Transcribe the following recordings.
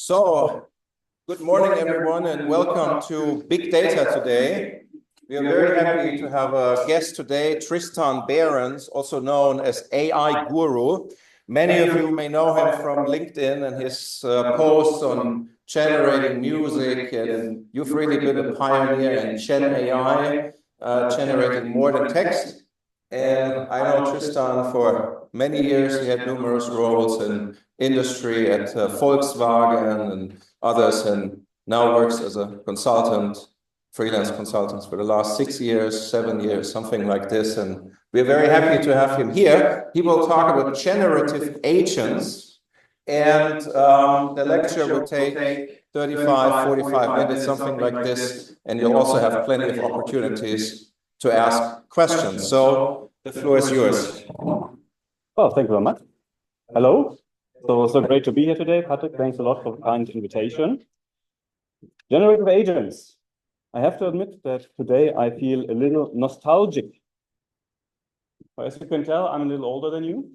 So, good morning, everyone, and welcome to Big Data today. We are very happy to have a guest today, Tristan Behrens, also known as AI Guru. Many of you may know him from LinkedIn and his posts on generating music, and you've really been a pioneer in Gen AI, generating more than text. And I know Tristan for many years. He had numerous roles in industry at Volkswagen and others, and now works as a consultant, freelance consultant for the last 6 years, 7 years, something like this. And we're very happy to have him here. He will talk about generative agents, and the lecture will take 35, 45 minutes, something like this. And you'll also have plenty of opportunities to ask questions. So the floor is yours. Well, thank you very much. Hello. So great to be here today, Patrick. Thanks a lot for the kind invitation. Generative agents. I have to admit that today I feel a little nostalgic. As you can tell, I'm a little older than you.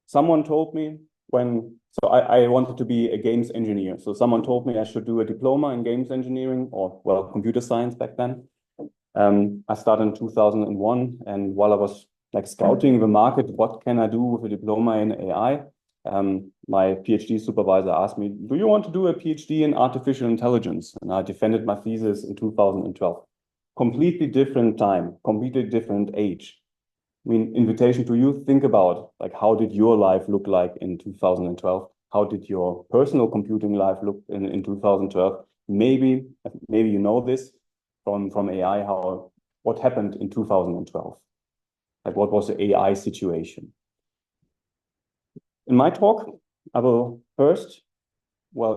Someone told me I wanted to be a games engineer. So someone told me I should do a diploma in games engineering, or well, computer science back then. I started in 2001, and while I was scouting the market, what can I do with a diploma in AI? My PhD supervisor asked me, do you want to do a PhD in artificial intelligence? And I defended my thesis in 2012. Completely different time, completely different age. I mean, invitation to you, think about how did your life look like in 2012? How did your personal computing life look in 2012? Maybe you know this from AI, what happened in 2012. What was the AI situation? In my talk, I will first,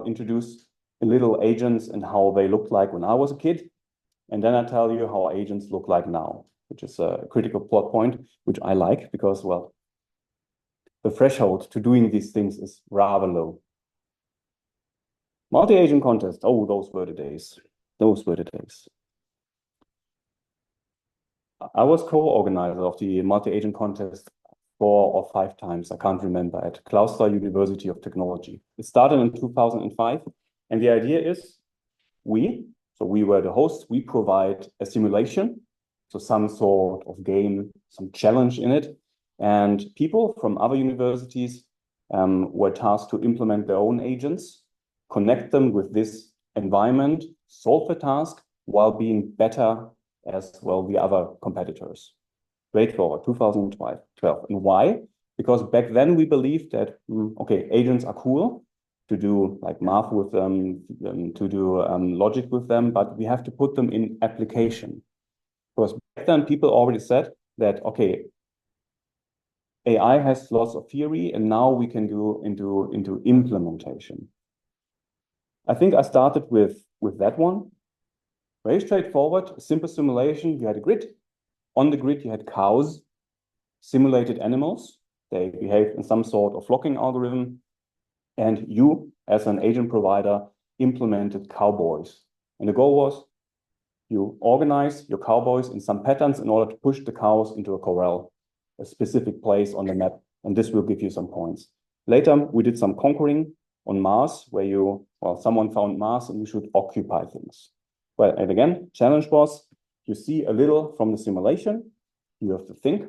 introduce a little agents and how they looked like when I was a kid. And then I tell you how agents look like now, which is a critical plot point, which I like because, the threshold to doing these things is rather low. Multi-agent contest. Oh, those were the days. Those were the days. I was co-organizer of the multi-agent contest 4 or 5 times, I can't remember, at Clausthal University of Technology. It started in 2005, and the idea is we were the hosts, we provide a simulation, so some sort of game, some challenge in it, and people from other universities were tasked to implement their own agents, connect them with this environment, solve the task while being better as the other competitors. Straightforward, 2012. And why? Because back then we believed that, agents are cool to do math with them, to do logic with them, but we have to put them in application. Because back then people already said that, AI has lots of theory and now we can go into implementation. I think I started with that one. Very straightforward, simple simulation. You had a grid. On the grid, you had cows, simulated animals. They behaved in some sort of flocking algorithm. And you, as an agent provider, implemented cowboys. And the goal was you organize your cowboys in some patterns in order to push the cows into a corral, a specific place on the map. And this will give you some points. Later, we did some conquering on Mars, where someone found Mars and you should occupy things. Well, and again, challenge was, you see a little from the simulation, you have to think,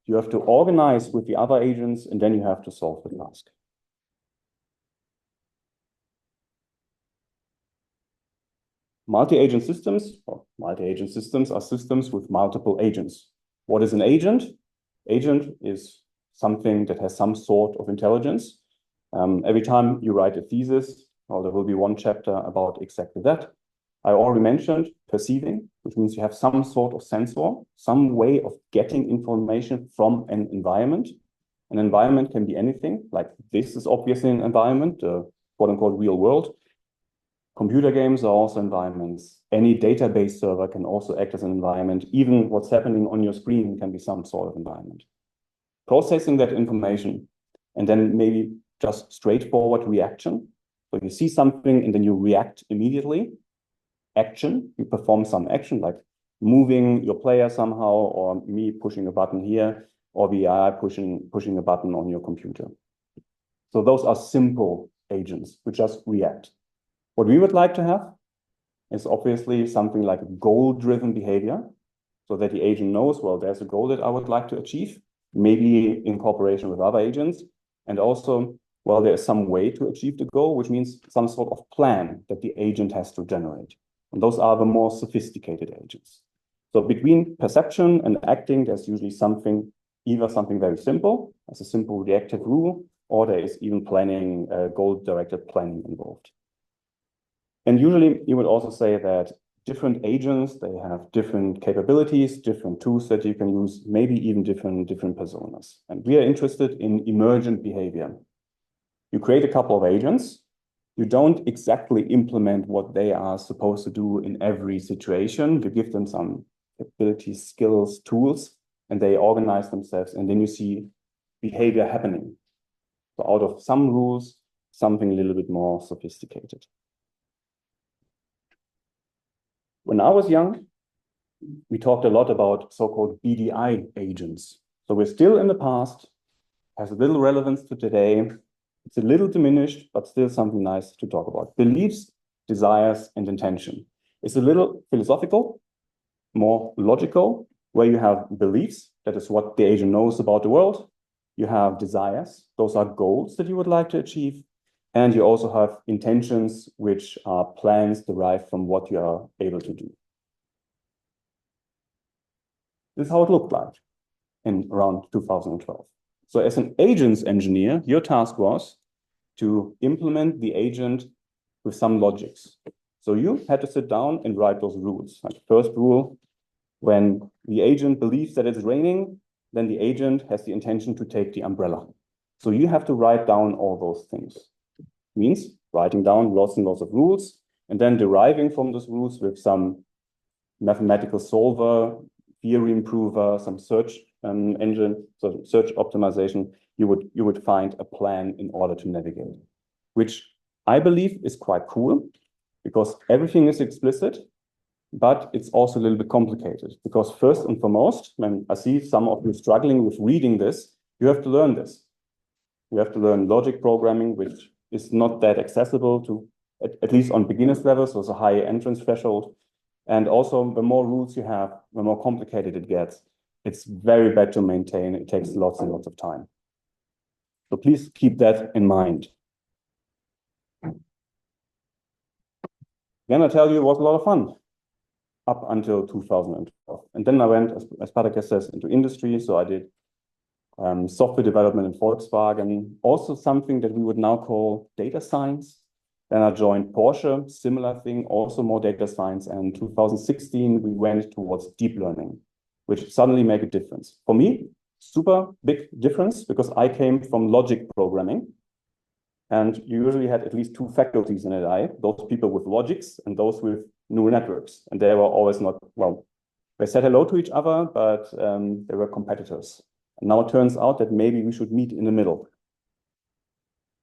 you have to organize with the other agents, and then you have to solve the task. Multi-agent systems are systems with multiple agents. What is an agent? Agent is something that has some sort of intelligence. Every time you write a thesis, there will be one chapter about exactly that. I already mentioned perceiving, which means you have some sort of sensor, some way of getting information from an environment. An environment can be anything, like this is obviously an environment, quote-unquote real world. Computer games are also environments. Any database server can also act as an environment. Even what's happening on your screen can be some sort of environment. Processing that information, and then maybe just straightforward reaction. So you see something and then you react immediately. Action, you perform some action like moving your player somehow, or me pushing a button here, or the AI pushing a button on your computer. So those are simple agents who just react. What we would like to have is obviously something like a goal-driven behavior, so that the agent knows, well, there's a goal that I would like to achieve, maybe in cooperation with other agents. And also, well, there is some way to achieve the goal, which means some sort of plan that the agent has to generate. And those are the more sophisticated agents. So between perception and acting, there's usually something, either something very simple, as a simple reactive rule, or there is even planning, goal-directed planning involved. And usually you would also say that different agents, they have different capabilities, different tools that you can use, maybe even different personas. And we are interested in emergent behavior. You create a couple of agents. You don't exactly implement what they are supposed to do in every situation. You give them some capabilities, skills, tools, and they organize themselves. And then you see behavior happening. So out of some rules, something a little bit more sophisticated. When I was young, we talked a lot about so-called BDI agents. So we're still in the past, has a little relevance to today. It's a little diminished, but still something nice to talk about. Beliefs, desires, and intention. It's a little philosophical, more logical, where you have beliefs, that is what the agent knows about the world. You have desires, those are goals that you would like to achieve. And you also have intentions, which are plans derived from what you are able to do. This is how it looked like in around 2012. So as an agents engineer, your task was to implement the agent with some logics. So you had to sit down and write those rules. Like first rule, when the agent believes that it's raining, then the agent has the intention to take the umbrella. So you have to write down all those things. Means writing down lots and lots of rules and then deriving from those rules with some mathematical solver, theory improver, some search engine, so search optimization, you would find a plan in order to navigate, which I believe is quite cool because everything is explicit, but it's also a little bit complicated because first and foremost, when I see some of you struggling with reading this, you have to learn this. You have to learn logic programming, which is not that accessible to, at least on beginner's level, so it's a high entrance threshold. And also, the more rules you have, the more complicated it gets. It's very bad to maintain. It takes lots and lots of time. So please keep that in mind. Again, I tell you, it was a lot of fun up until 2012. And then I went, as Patrick says, into industry. So I did software development in Volkswagen, also something that we would now call data science. Then I joined Porsche, similar thing, also more data science. And in 2016, we went towards deep learning, which suddenly made a difference. For me, super big difference because I came from logic programming. And you usually had at least two faculties in AI, those people with logics and those with neural networks. And they were always not, well, they said hello to each other, but they were competitors. And now it turns out that maybe we should meet in the middle.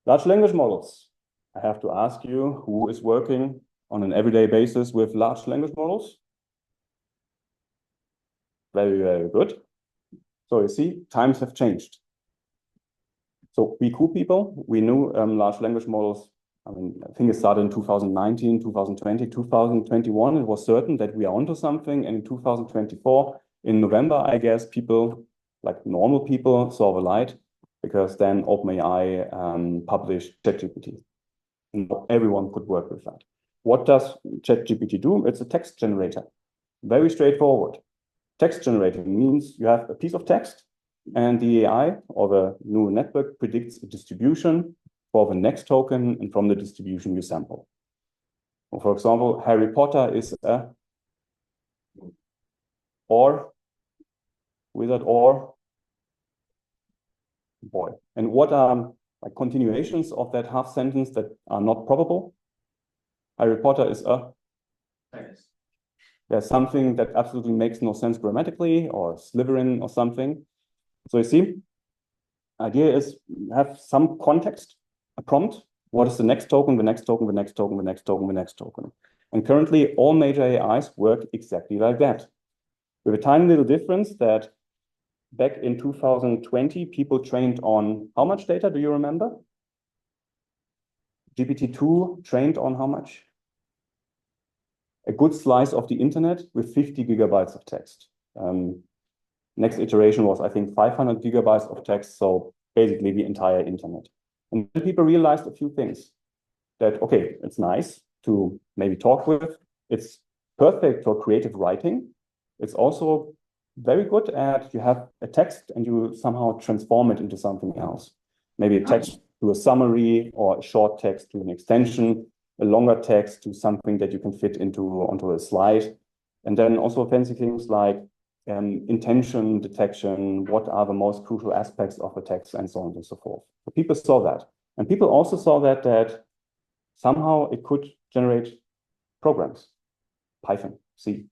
Large language models. I have to ask you, who is working on an everyday basis with large language models? Very, very good. So you see, times have changed. So we cool people, we knew large language models. I mean, I think it started in 2019, 2020, 2021. It was certain that we are onto something. And in 2024, in November, I guess, people, like normal people, saw the light because then OpenAI published ChatGPT. And everyone could work with that. What does ChatGPT do? It's a text generator. Very straightforward. Text generating means you have a piece of text and the AI or the neural network predicts a distribution for the next token, and from the distribution you sample. Well, for example, Harry Potter is a or, wizard or boy. And what are like continuations of that half sentence that are not probable? Harry Potter is a. There's something that absolutely makes no sense grammatically, or Slytherin or something. So you see, idea is have some context, a prompt. What is the next token, the next token, the next token, the next token, the next token? And currently, all major AIs work exactly like that. With a tiny little difference that back in 2020, people trained on how much data, do you remember? GPT-2 trained on how much? A good slice of the internet with 50 gigabytes of text. Next iteration was, I think, 500 gigabytes of text, so basically the entire internet. And then people realized a few things. That, okay, it's nice to maybe talk with. It's perfect for creative writing. It's also very good at, you have a text and you somehow transform it into something else. Maybe a text to a summary, or a short text to an extension, a longer text to something that you can fit onto a slide. And then also fancy things like intention detection, what are the most crucial aspects of a text, and so on and so forth. So people saw that. And people also saw that somehow it could generate programs, Python, C.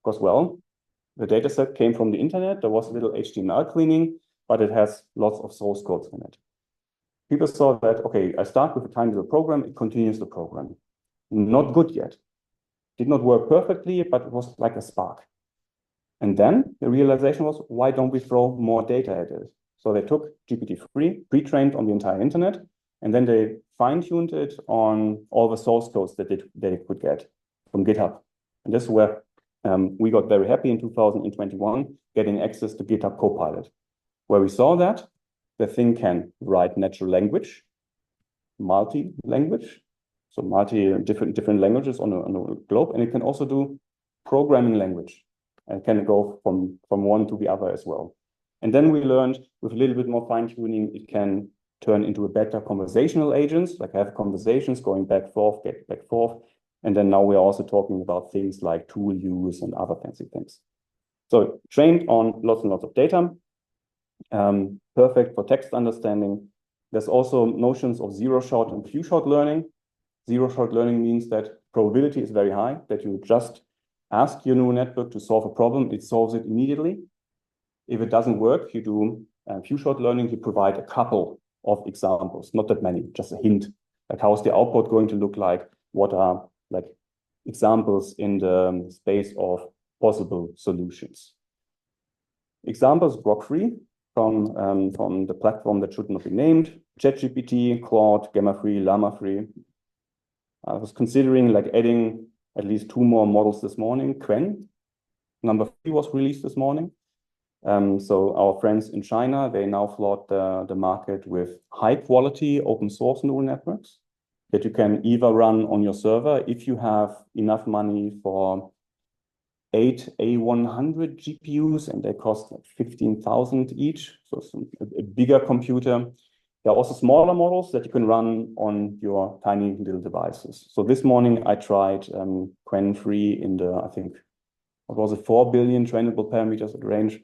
Because, well, the data set came from the internet. There was a little HTML cleaning, but it has lots of source codes in it. People saw that, okay, I start with a tiny little program, it continues the program. Not good yet. Did not work perfectly, but it was like a spark. And then the realization was, why don't we throw more data at it? So they took GPT-3, pre-trained on the entire internet, and then they fine-tuned it on all the source codes that they could get from GitHub. And this is where we got very happy in 2021, getting access to GitHub Copilot, where we saw that the thing can write natural language, multi-language, so different languages on a globe, and it can also do programming language, and can go from one to the other as well. And then we learned with a little bit more fine-tuning, it can turn into a better conversational agents, like have conversations going back forth, get back forth. And then now we're also talking about things like tool use and other fancy things. So trained on lots and lots of data, perfect for text understanding. There's also notions of zero-shot and few-shot learning. Zero-shot learning means that probability is very high, that you just ask your neural network to solve a problem, it solves it immediately. If it doesn't work, you do few-shot learning, you provide a couple of examples, not that many, just a hint. Like, how is the output going to look like? What are like examples in the space of possible solutions? Examples, Grok-free from the platform that should not be named, ChatGPT, Claude, Gamma-free, Llama-free. I was considering like adding at least 2 more models this morning. Qwen, number 3 was released this morning. So our friends in China, they now flood the market with high quality open source neural networks that you can either run on your server if you have enough money for 8 A100 GPUs, and they cost like 15,000 each. So it's a bigger computer. There are also smaller models that you can run on your tiny little devices. So this morning I tried Qwen 3 in the, I think, what was it, 4 billion trainable parameters at range.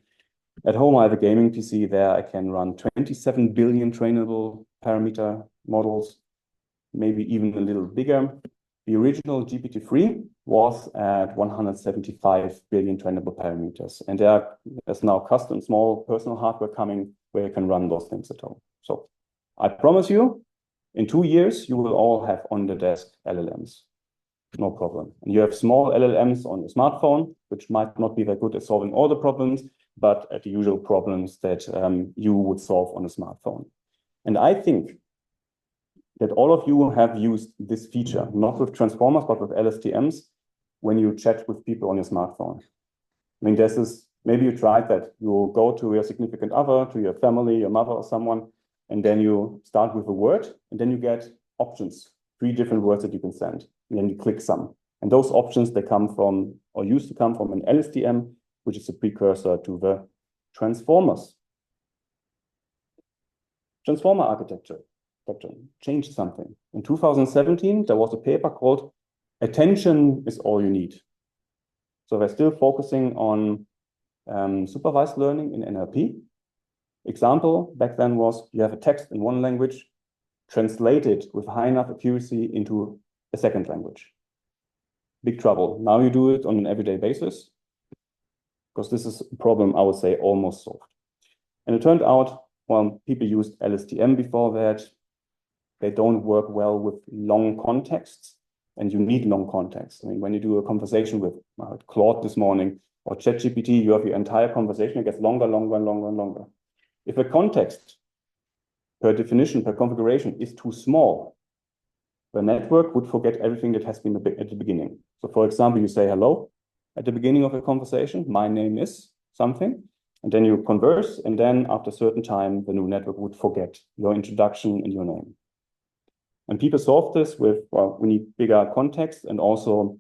At home, I have a gaming PC there. I can run 27 billion trainable parameter models, maybe even a little bigger. The original GPT-3 was at 175 billion trainable parameters. And there's now custom small personal hardware coming where you can run those things at home. So I promise you, in 2 years, you will all have on-the-desk LLMs. No problem. And you have small LLMs on your smartphone, which might not be that good at solving all the problems, but at the usual problems that you would solve on a smartphone. And I think that all of you have used this feature, not with transformers, but with LSTMs, when you chat with people on your smartphone. I mean, there's this, maybe you tried that. You go to your significant other, to your family, your mother or someone, and then you start with a word, and then you get options, 3 different words that you can send. And then you click some. And those options, they come from, or used to come from an LSTM, which is a precursor to the transformers. Transformer architecture changed something. In 2017, there was a paper called Attention is All You Need. So they're still focusing on supervised learning in NLP. Example back then was you have a text in one language, translate it with high enough accuracy into a second language. Big trouble. Now you do it on an everyday basis, because this is a problem, I would say, almost solved. And it turned out, well, people used LSTM before that. They don't work well with long contexts, and you need long context. I mean, when you do a conversation with Claude this morning or ChatGPT, you have your entire conversation, it gets longer, longer, and longer, and longer. If a context, per definition, per configuration, is too small, The network would forget everything that has been at the beginning. So for example, you say hello at the beginning of a conversation, my name is something, and then you converse, and then after a certain time, the new network would forget your introduction and your name. And people solve this with, well, we need bigger context and also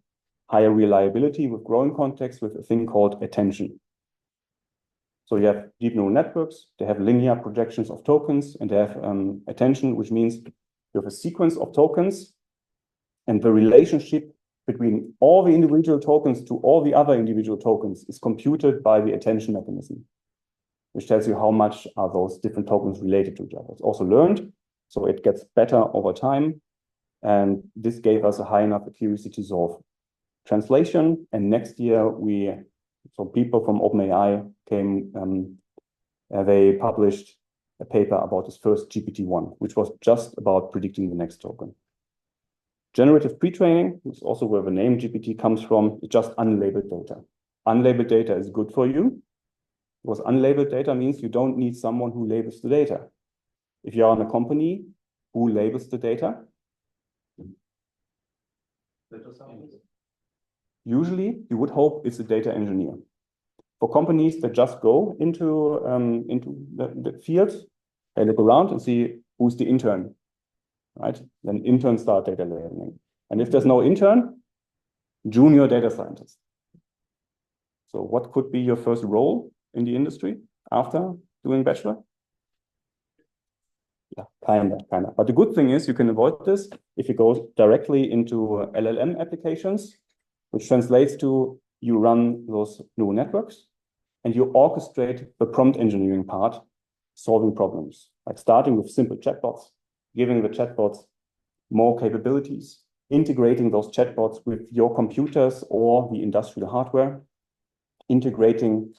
higher reliability with growing context with a thing called attention. So you have deep neural networks, they have linear projections of tokens, and they have attention, which means you have a sequence of tokens, and the relationship between all the individual tokens to all the other individual tokens is computed by the attention mechanism, which tells you how much are those different tokens related to each other. It's also learned, so it gets better over time, and this gave us a high enough accuracy to solve translation. And next year, so people from OpenAI came, they published a paper about this first GPT-1, which was just about predicting the next token. Generative pre-training, which is also where the name GPT comes from, is just unlabeled data. Unlabeled data is good for you, because unlabeled data means you don't need someone who labels the data. If you're on a company, who labels the data? Data science. Usually, you would hope it's a data engineer. For companies that just go into the field, they look around and see who's the intern, right? Then interns start data labeling. And if there's no intern, junior data scientist. So what could be your first role in the industry after doing bachelor? Yeah, kind of. But the good thing is you can avoid this if you go directly into LLM applications, which translates to you run those neural networks and you orchestrate the prompt engineering part, solving problems, like starting with simple chatbots, giving the chatbots more capabilities, integrating those chatbots with your computers or the industrial hardware, integrating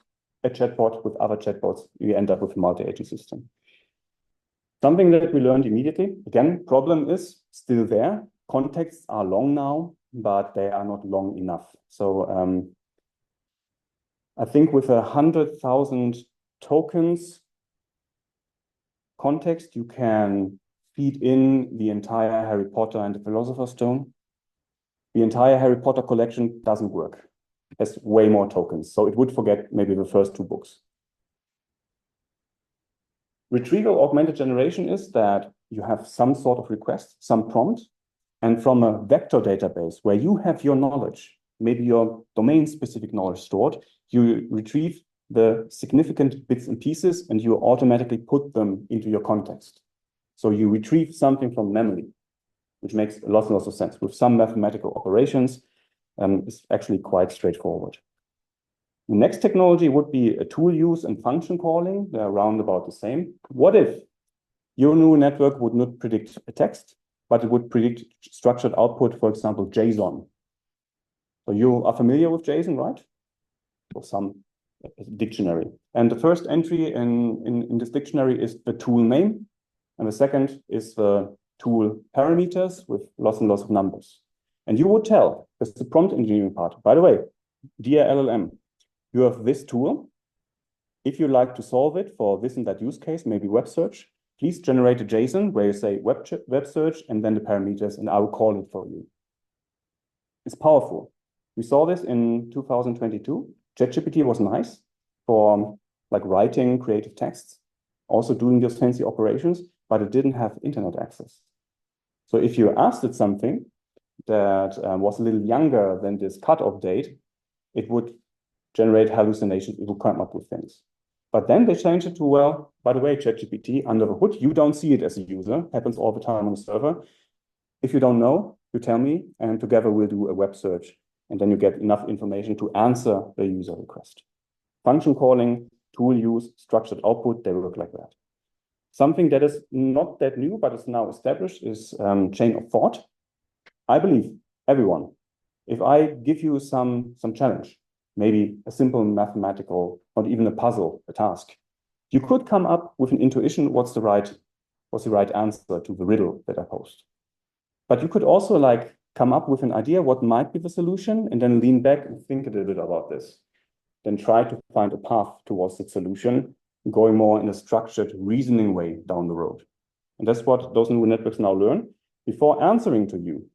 a chatbot with other chatbots, you end up with a multi-agent system. Something that we learned immediately, again, problem is still there. Contexts are long now, but they are not long enough. So I think with 100,000 tokens context, you can feed in the entire Harry Potter and the Philosopher's Stone. The entire Harry Potter collection doesn't work. It has way more tokens, so it would forget maybe the first 2 books. Retrieval augmented generation is that you have some sort of request, some prompt, and from a vector database where you have your knowledge, maybe your domain-specific knowledge stored, you retrieve the significant bits and pieces and you automatically put them into your context. So you retrieve something from memory, which makes lots and lots of sense. With some mathematical operations, it's actually quite straightforward. The next technology would be a tool use and function calling. They're around about the same. What if your neural network would not predict a text, but it would predict structured output, for example, JSON? So you are familiar with JSON, right? Or some dictionary. And the first entry in this dictionary is the tool name. And the second is the tool parameters with lots and lots of numbers. And you would tell, that's the prompt engineering part. By the way, dear LLM, you have this tool. If you like to solve it for this and that use case, maybe web search, please generate a JSON where you say web search and then the parameters, and I will call it for you. It's powerful. We saw this in 2022. ChatGPT was nice for like writing creative texts, also doing those fancy operations, but it didn't have internet access. So if you asked it something that was a little younger than this cutoff date, it would generate hallucinations, it will come up with things. But then they changed it to, well, by the way, ChatGPT, under the hood, you don't see it as a user, happens all the time on the server. If you don't know, you tell me, and together we'll do a web search, and then you get enough information to answer the user request. Function calling, tool use, structured output, they work like that. Something that is not that new, but is now established is chain of thought. I believe everyone, if I give you some challenge, maybe a simple mathematical, not even a puzzle, a task, you could come up with an intuition, what's the right answer to the riddle that I posed. But you could also like come up with an idea what might be the solution and then lean back and think a little bit about this. Then try to find a path towards that solution, going more in a structured reasoning way down the road. And that's what those neural networks now learn. before answering to you,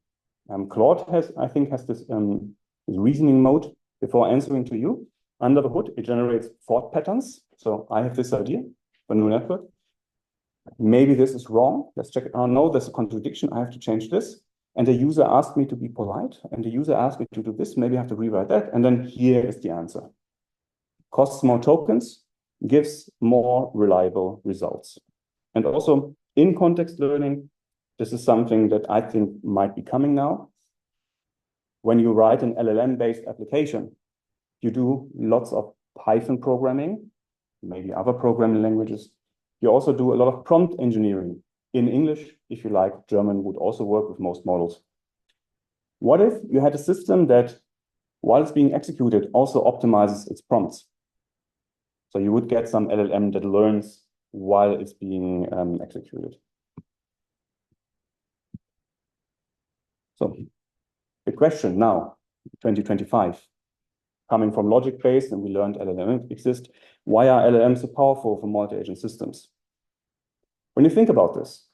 Claude has, I think, has this reasoning mode. Before answering to you, under the hood, it generates thought patterns. So I have this idea, a neural network. Maybe this is wrong. Let's check it. Oh, no, there's a contradiction. I have to change this. And the user asked me to be polite. And the user asked me to do this. Maybe I have to rewrite that. And then here is the answer. Costs more tokens, gives more reliable results. And also in context learning, this is something that I think might be coming now. When you write an LLM-based application, you do lots of Python programming, maybe other programming languages. You also do a lot of prompt engineering in English, if you like. German would also work with most models. What if you had a system that, while it's being executed, also optimizes its prompts? So you would get some LLM that learns while it's being executed. So the question now, 2025, coming from logic-based, and we learned LLM exist. Why are LLMs so powerful for multi-agent systems? When you think about this,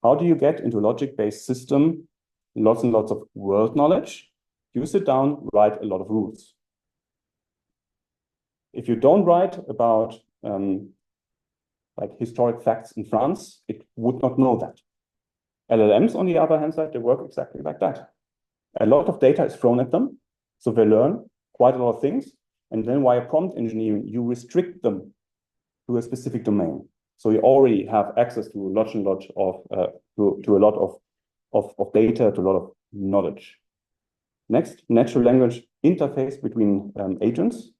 how do you get into a logic-based system lots and lots of world knowledge? You sit down, write a lot of rules. If you don't write about like historic facts in France, it would not know that. LLMs, on the other hand side, they work exactly like that. A lot of data is thrown at them, so they learn quite a lot of things. And then via prompt engineering, you restrict them to a specific domain. So you already have access to a lot of data, to a lot of knowledge. Next, natural language interface between agents.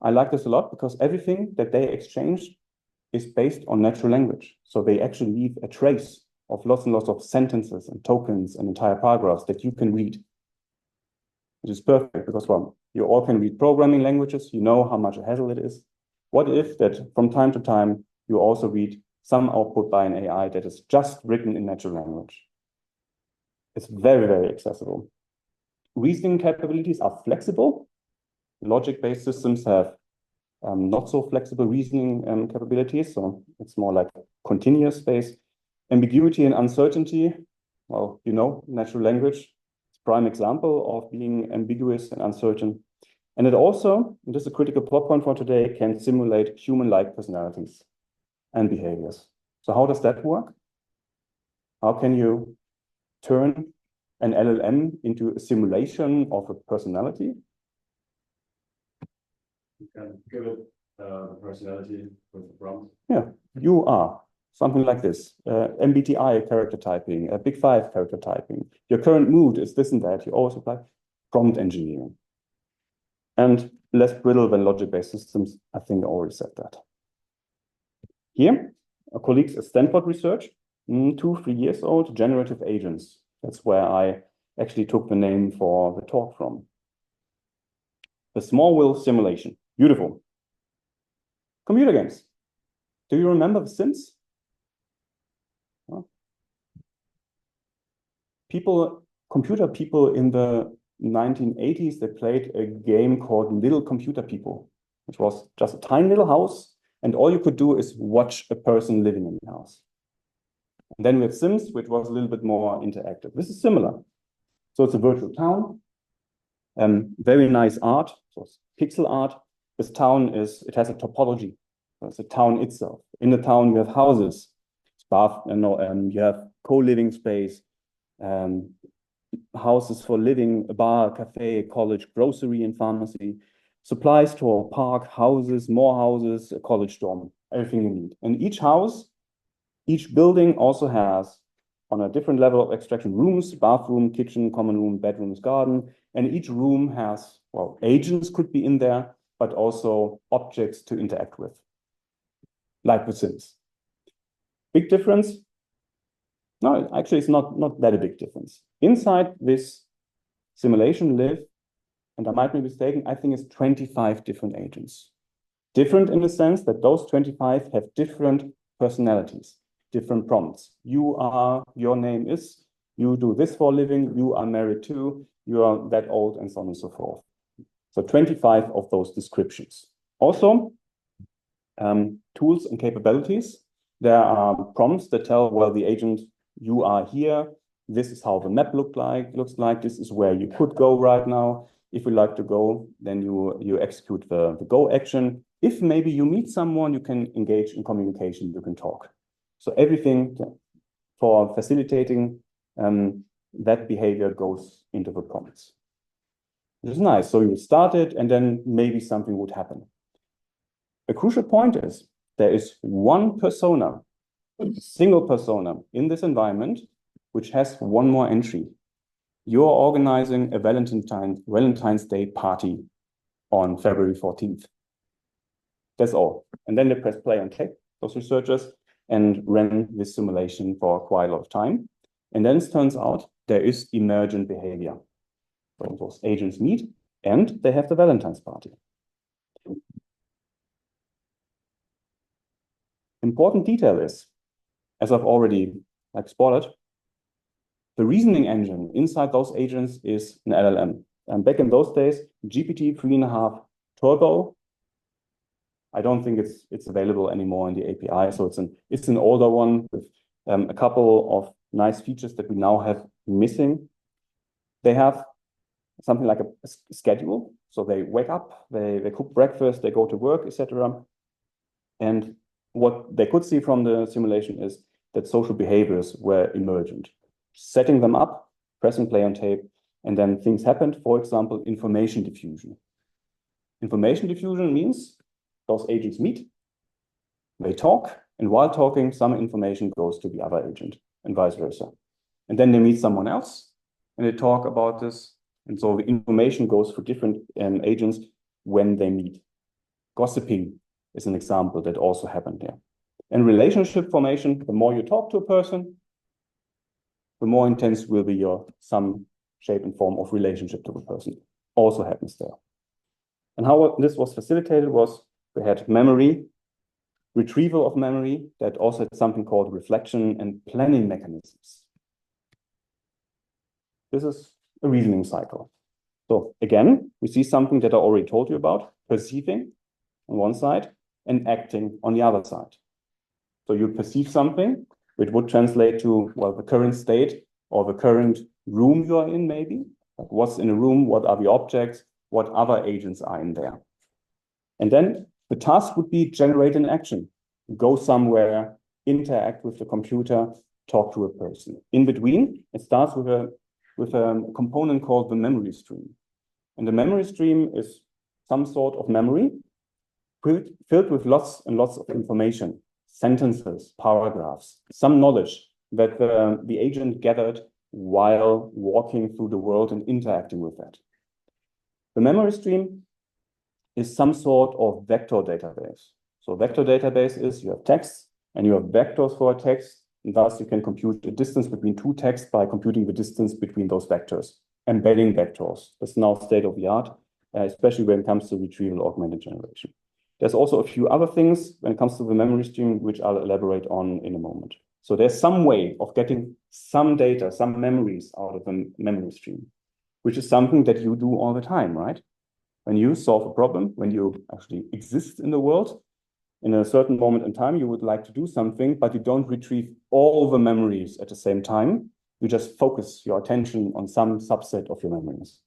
I like this a lot because everything that they exchange is based on natural language. So they actually leave a trace of lots and lots of sentences and tokens and entire paragraphs that you can read. Which is perfect because, well, you all can read programming languages. You know how much a hassle it is. What if that from time to time, you also read some output by an AI that is just written in natural language? It's very, very accessible. Reasoning capabilities are flexible. Logic-based systems have not so flexible reasoning capabilities. So it's more like continuous space. Ambiguity and uncertainty. Well, you know, natural language is a prime example of being ambiguous and uncertain. And it also, and this is a critical plot point for today, can simulate human-like personalities and behaviors. So how does that work? How can you turn an LLM into a simulation of a personality? You can give it the personality with the prompt. Yeah, you are something like this. MBTI character typing, Big Five character typing. Your current mood is this and that. You always apply prompt engineering. And less brittle than logic-based systems. I think I already said that. Here, our colleagues at Stanford Research, 2-3 years old, generative agents. That's where I actually took the name for the talk from. The small will simulation. Beautiful. Computer games. Do you remember The Sims? Well, computer people in the 1980s, they played a game called Little Computer People, which was just a tiny little house, and all you could do is watch a person living in the house. And then we have Sims, which was a little bit more interactive. This is similar. So it's a virtual town, very nice art, so it's pixel art. This town it has a topology. So it's a town itself. In the town, you have houses, you have co-living space, houses for living, a bar, a cafe, a college, grocery and pharmacy, supply store, park, houses, more houses, a college dorm, everything you need. And each house, each building also has, on a different level of abstraction, rooms, bathroom, kitchen, common room, bedrooms, garden. And each room has, well, agents could be in there, but also objects to interact with, like The Sims. Big difference? No, actually, it's not that a big difference. Inside this simulation live, and I might be mistaken, I think it's 25 different agents. Different in the sense that those 25 have different personalities, different prompts. Your name is, you do this for a living, you are married to, you are that old, and so on and so forth. So 25 of those descriptions. Also, tools and capabilities. There are prompts that tell, well, the agent you are here. This is how the map looks like. This is where you could go right now. If you like to go, then you execute the go action. If maybe you meet someone, you can engage in communication, you can talk. So everything for facilitating that behavior goes into the prompts. This is nice. So you start it, and then maybe something would happen. A crucial point is there is one persona, a single persona in this environment, which has one more entry. You're organizing a Valentine's Day party on February 14th. That's all. And then they press play and click, those researchers, and ran this simulation for quite a lot of time. And then it turns out there is emergent behavior. So those agents meet and they have the Valentine's party. Important detail is, as I've already spotted, the reasoning engine inside those agents is an LLM. And back in those days, GPT 3.5 Turbo, I don't think it's available anymore in the API. So it's an older one with a couple of nice features that we now have missing. They have something like a schedule. So they wake up, they cook breakfast, they go to work, etc. And what they could see from the simulation is that social behaviors were emergent. Setting them up, pressing play on tape, and then things happened. For example, information diffusion. Information diffusion means those agents meet, they talk, and while talking, some information goes to the other agent and vice versa. And then they meet someone else and they talk about this. And so the information goes for different agents when they meet. Gossiping is an example that also happened there. And relationship formation, the more you talk to a person, the more intense will be some shape and form of relationship to the person. Also happens there. And how this was facilitated was we had memory, retrieval of memory, that also had something called reflection and planning mechanisms. This is a reasoning cycle. So again, we see something that I already told you about, perceiving on one side and acting on the other side. So you perceive something, which would translate to, well, the current state or the current room you are in, maybe. Like what's in a room, what are the objects, what other agents are in there. And then the task would be generate an action, go somewhere, interact with the computer, talk to a person. In between, it starts with a component called the memory stream. And the memory stream is some sort of memory filled with lots and lots of information, sentences, paragraphs, some knowledge that the agent gathered while walking through the world and interacting with that. The memory stream is some sort of vector database. So vector database is you have text and you have vectors for a text, and thus you can compute the distance between two texts by computing the distance between those vectors, embedding vectors. That's now state of the art, especially when it comes to retrieval augmented generation. There's also a few other things when it comes to the memory stream, which I'll elaborate on in a moment. So there's some way of getting some data, some memories out of the memory stream, which is something that you do all the time, right? When you solve a problem, when you actually exist in the world, in a certain moment in time, you would like to do something, but you don't retrieve all the memories at the same time. You just focus your attention on some subset of your memories.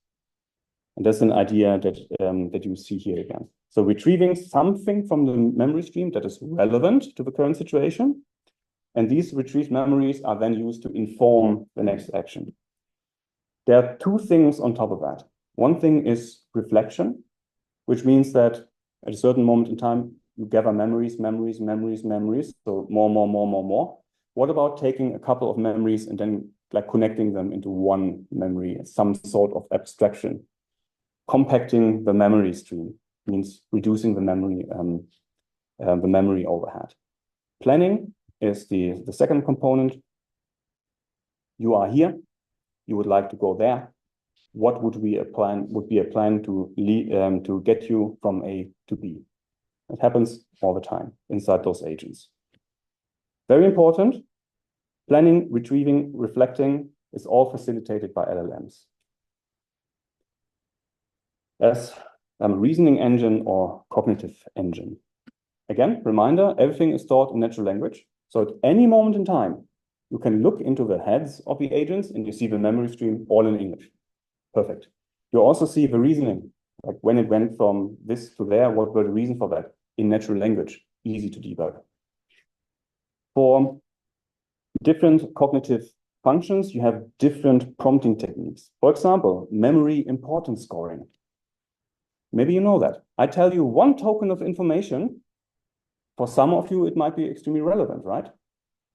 And that's an idea that you see here again. So retrieving something from the memory stream that is relevant to the current situation. And these retrieved memories are then used to inform the next action. There are two things on top of that. One thing is reflection, which means that at a certain moment in time, you gather memories. So more. What about taking a couple of memories and then like connecting them into one memory, some sort of abstraction? Compacting the memory stream means reducing the memory overhead. Planning is the second component. You are here. You would like to go there. What would be a plan? Would be a plan to get you from A to B. It happens all the time inside those agents. Very important. Planning, retrieving, reflecting is all facilitated by LLMs. As a reasoning engine or cognitive engine. Again, reminder, everything is taught in natural language. So at any moment in time, You can look into the heads of the agents and you see the memory stream all in English. Perfect. You also see the reasoning, like when it went from this to there, what were the reason for that in natural language, easy to debug. For different cognitive functions, you have different prompting techniques. For example, memory importance scoring. Maybe you know that. I tell you one token of information. For some of you, it might be extremely relevant, right?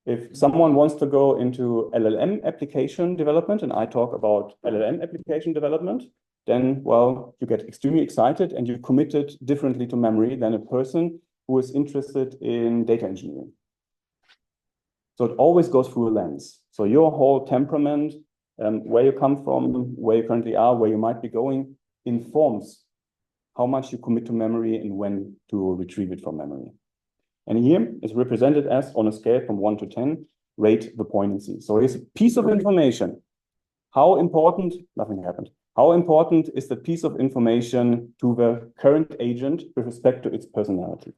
If someone wants to go into LLM application development, and I talk about LLM application development, then, well, you get extremely excited and you commit it differently to memory than a person who is interested in data engineering. So it always goes through a lens. So your whole temperament, where you come from, where you currently are, where you might be going, informs how much you commit to memory and when to retrieve it from memory. And here is represented as, on a scale from 1 to 10, rate the poignancy. So here's a piece of information. How important, nothing happened. How important is the piece of information to the current agent with respect to its personality?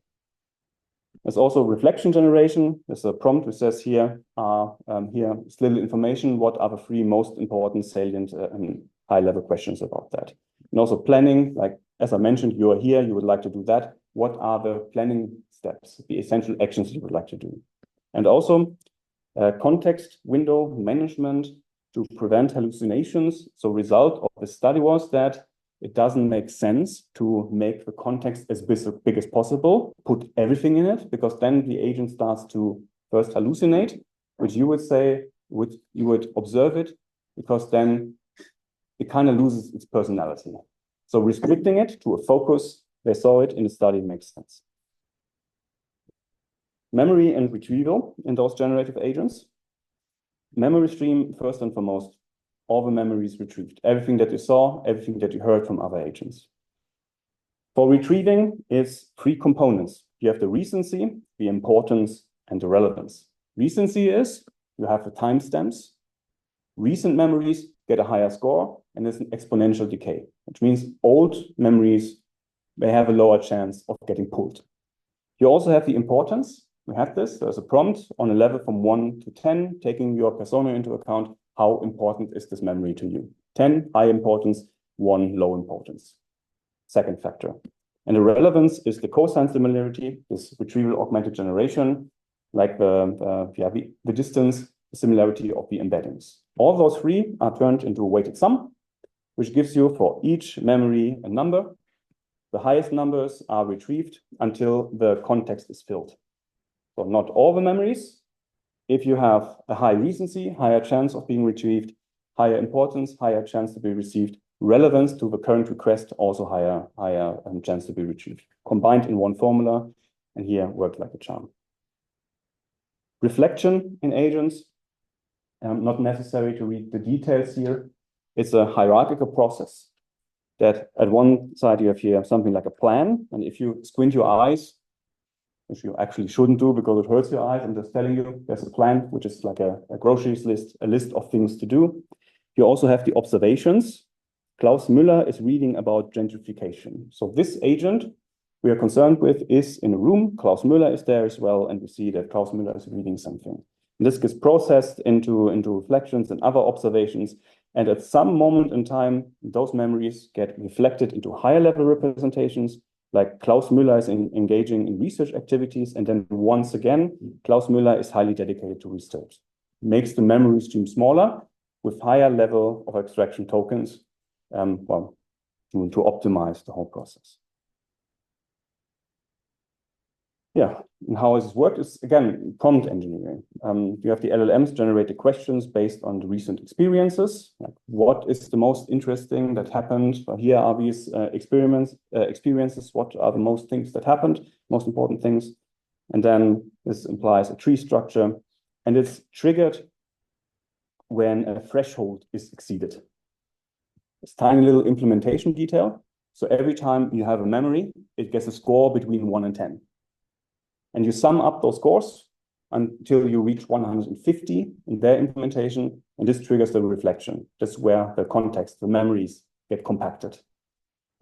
There's also reflection generation. There's a prompt which says here is little information. What are the 3 most important salient and high-level questions about that? And also planning, like as I mentioned, you are here, you would like to do that. What are the planning steps, the essential actions you would like to do? And also context window management to prevent hallucinations. So result of the study was that it doesn't make sense to make the context as big as possible, put everything in it, because then the agent starts to first hallucinate, which you would say, you would observe it, because then it kind of loses its personality. So restricting it to a focus, they saw it in the study, makes sense. Memory and retrieval in those generative agents. Memory stream, first and foremost, all the memories retrieved. Everything that you saw, everything that you heard from other agents. For retrieving, it's 3 components. You have the recency, the importance, and the relevance. Recency is, you have the timestamps. Recent memories get a higher score, and there's an exponential decay, which means old memories, they have a lower chance of getting pulled. You also have the importance. We have this. There's a prompt on a level from 1 to 10, taking your persona into account. How important is this memory to you? 10, high importance, 1, low importance. Second factor. And the relevance is the cosine similarity, this retrieval augmented generation, like the distance, the similarity of the embeddings. All those 3 are turned into a weighted sum, which gives you for each memory a number. The highest numbers are retrieved until the context is filled. So not all the memories. If you have a high recency, higher chance of being retrieved, higher importance, higher chance to be received, relevance to the current request, also higher chance to be retrieved. Combined in one formula, and here worked like a charm. Reflection in agents, not necessary to read the details here. It's a hierarchical process that at one side you have here something like a plan, and if you squint your eyes, which you actually shouldn't do because it hurts your eyes, I'm just telling you, there's a plan, which is like a groceries list, a list of things to do. You also have the observations. Klaus Müller is reading about gentrification. So this agent we are concerned with is in a room. Klaus Müller is there as well, and we see that Klaus Müller is reading something. And this gets processed into reflections and other observations. And at some moment in time, those memories get reflected into higher level representations, like Klaus Müller is engaging in research activities. And then once again, Klaus Müller is highly dedicated to research. Makes the memory stream smaller with higher level of abstraction tokens, to optimize the whole process. Yeah, and how has this worked is, again, prompt engineering. You have the LLMs generate the questions based on the recent experiences. Like, what is the most interesting that happened? Well, here are these experiences. What are the most things that happened? Most important things. And then this implies a tree structure. And it's triggered when a threshold is exceeded. It's tiny little implementation detail. So every time you have a memory, it gets a score between 1 and 10. And you sum up those scores until you reach 150 in their implementation, and this triggers the reflection. That's where the context, the memories get compacted.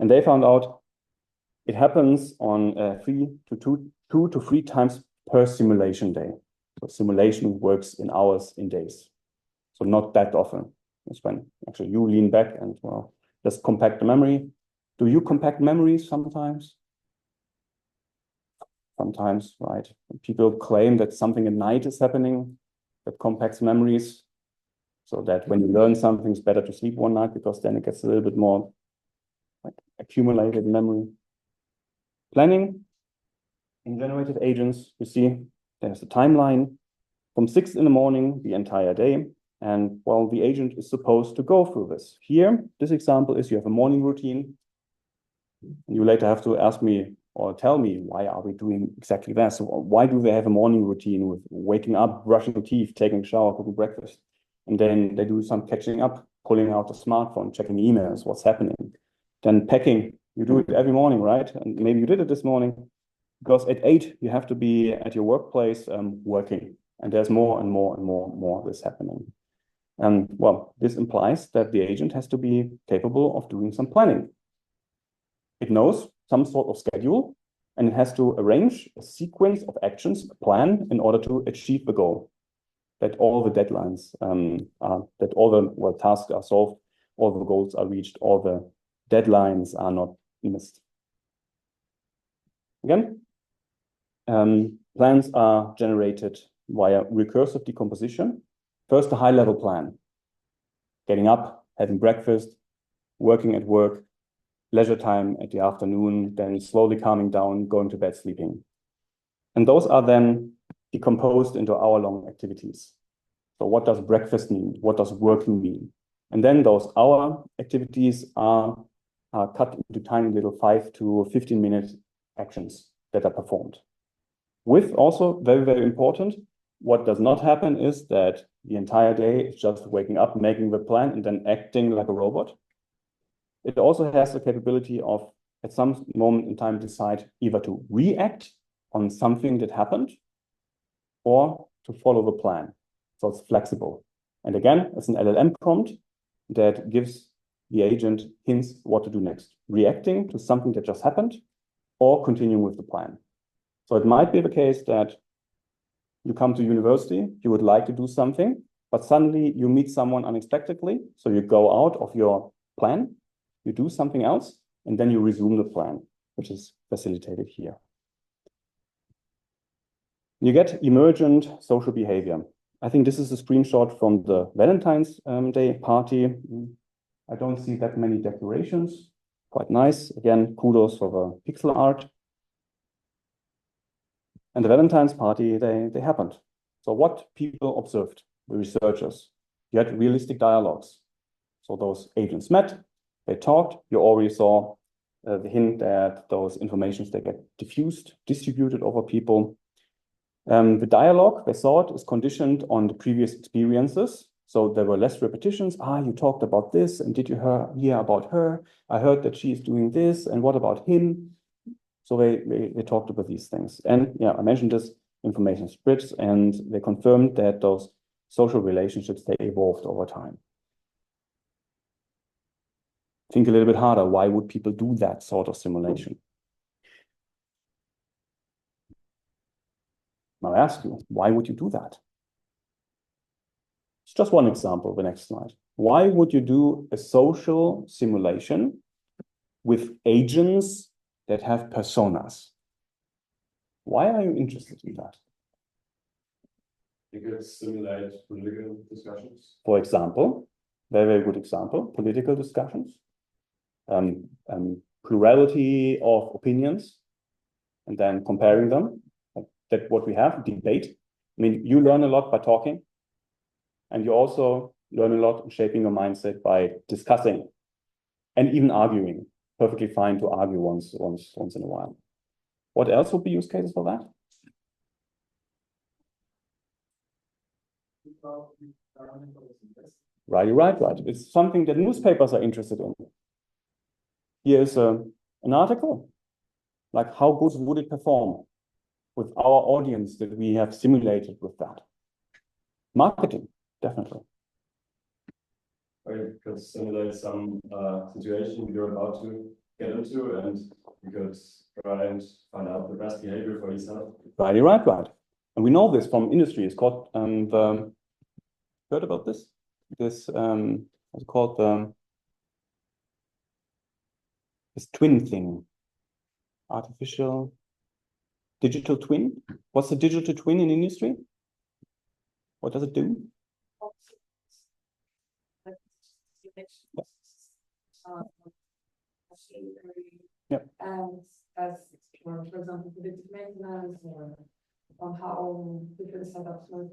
And they found out it happens on 2 to 3 times per simulation day. So simulation works in hours, in days. So not that often. It's when actually you lean back and, well, just compact the memory. Do you compact memories sometimes? Sometimes, right? People claim that something at night is happening that compacts memories, so that when you learn something, it's better to sleep one night because then it gets a little bit more like accumulated memory. Planning in generative agents, you see there's a timeline from 6 in the morning, the entire day. And well, the agent is supposed to go through this. Here, this example is you have a morning routine. You later have to ask me or tell me, why are we doing exactly that? So why do they have a morning routine with waking up, brushing teeth, taking a shower, cooking breakfast? And then they do some catching up, pulling out the smartphone, checking emails, what's happening. Then packing, you do it every morning, right? And maybe you did it this morning, because at 8, you have to be at your workplace working. And there's more and more and more of this happening. And well, this implies that the agent has to be capable of doing some planning. It knows some sort of schedule, and it has to arrange a sequence of actions, a plan, in order to achieve the goal. That all the deadlines, that all the tasks are solved, all the goals are reached, all the deadlines are not missed. Again, plans are generated via recursive decomposition. First, a high-level plan. Getting up, having breakfast, working at work, leisure time at the afternoon, then slowly calming down, going to bed, sleeping. And those are then decomposed into hour-long activities. So what does breakfast mean? What does working mean? And then those hour activities are cut into tiny little 5 to 15-minute actions that are performed. With also, very, very important, what does not happen is that the entire day is just waking up, making the plan, and then acting like a robot. It also has the capability of, at some moment in time, decide either to react on something that happened or to follow the plan. So it's flexible. And again, it's an LLM prompt that gives the agent hints what to do next, reacting to something that just happened or continuing with the plan. So it might be the case that you come to university, you would like to do something, but suddenly you meet someone unexpectedly. So you go out of your plan, you do something else, and then you resume the plan, which is facilitated here. You get emergent social behavior. I think this is a screenshot from the Valentine's Day party. I don't see that many decorations. Quite nice. Again, kudos for the pixel art. And the Valentine's party, they happened. So what people observed, the researchers, you had realistic dialogues. So those agents met, they talked. You already saw the hint that those informations, they get diffused, distributed over people. The dialogue, they thought, is conditioned on the previous experiences. So there were less repetitions. You talked about this, and did you hear about her? I heard that she is doing this, and what about him? So they talked about these things. And yeah, I mentioned this, information spreads, and they confirmed that those social relationships, they evolved over time. Think a little bit harder. Why would people do that sort of simulation? Now I ask you, why would you do that? It's just one example, the next slide. Why would you do a social simulation with agents that have personas? Why are you interested in that? You could simulate political discussions. For example, very, very good example, political discussions, plurality of opinions, and then comparing them. That's what we have, debate. I mean, you learn a lot by talking, and you also learn a lot in shaping your mindset by discussing and even arguing. Perfectly fine to argue once in a while. What else would be use cases for that? Right. It's something that newspapers are interested in. Here's an article. Like, how good would it perform with our audience that we have simulated with that? Marketing, definitely. Or you could simulate some situation you're about to get into, and you could try and find out the best behavior for yourself. Right. And we know this from industry. It's called heard about this? What's it called? This twin thing. Artificial digital twin. What's the digital twin in industry? What does it do? Yeah. And as, for example, predictive maintenance or on how different setups work.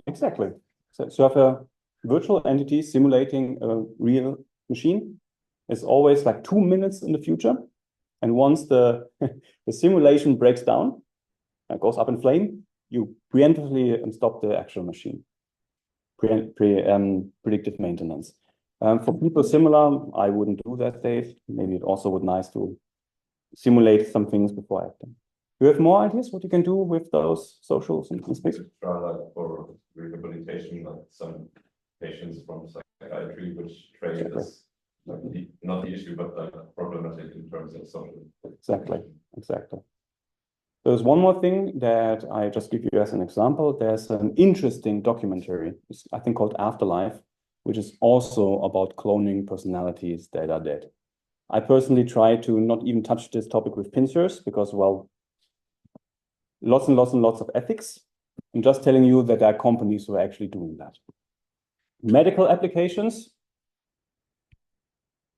Exactly. So you have a virtual entity simulating a real machine. It's always like 2 minutes in the future. And once the simulation breaks down, goes up in flame, you preemptively stop the actual machine. Predictive maintenance. For people similar, I wouldn't do that, Dave. Maybe it also would be nice to simulate some things before acting. Do you have more ideas what you can do with those social spaces? Try like for rehabilitation, like some patients from psychiatry, which trade is like not the issue, but problematic in terms of social. Exactly. There's one more thing that I just give you as an example. There's an interesting documentary, I think called Afterlife, which is also about cloning personalities that are dead. I personally try to not even touch this topic with pincers because, well, lots and lots of ethics. I'm just telling you that there are companies who are actually doing that. Medical applications,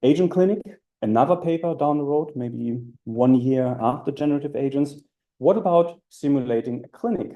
agent clinic, another paper down the road, maybe 1 year after generative agents. What about simulating a clinic?